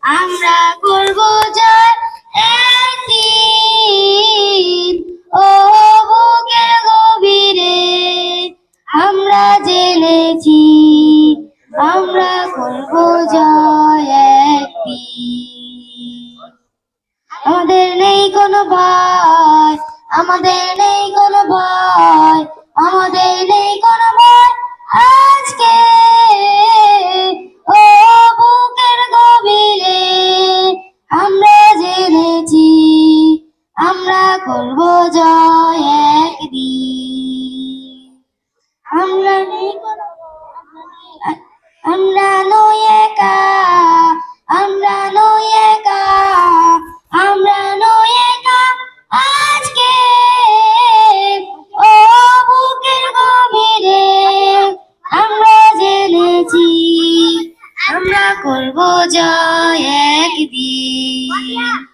আমরা করব জয় একদিন, ও বুকের গভীরে আমরা জেনেছি আমরা করব জয় একদিন। আমাদের নেই কোনো ভয়, আমাদের নেই কোনো ভয়, আমাদের নেই কোনো ভয় আজকে, ও বুকের গভীরে আমরা জেনেছি আমরা করব জয় একদিন। আমরা নেই কোনো, আমরা নই একা, আমরা নই একা, আমরা নই একা আজকে, ও বুকের গভীরে আমরা জেনেছি আমরা করব জয় একদিন।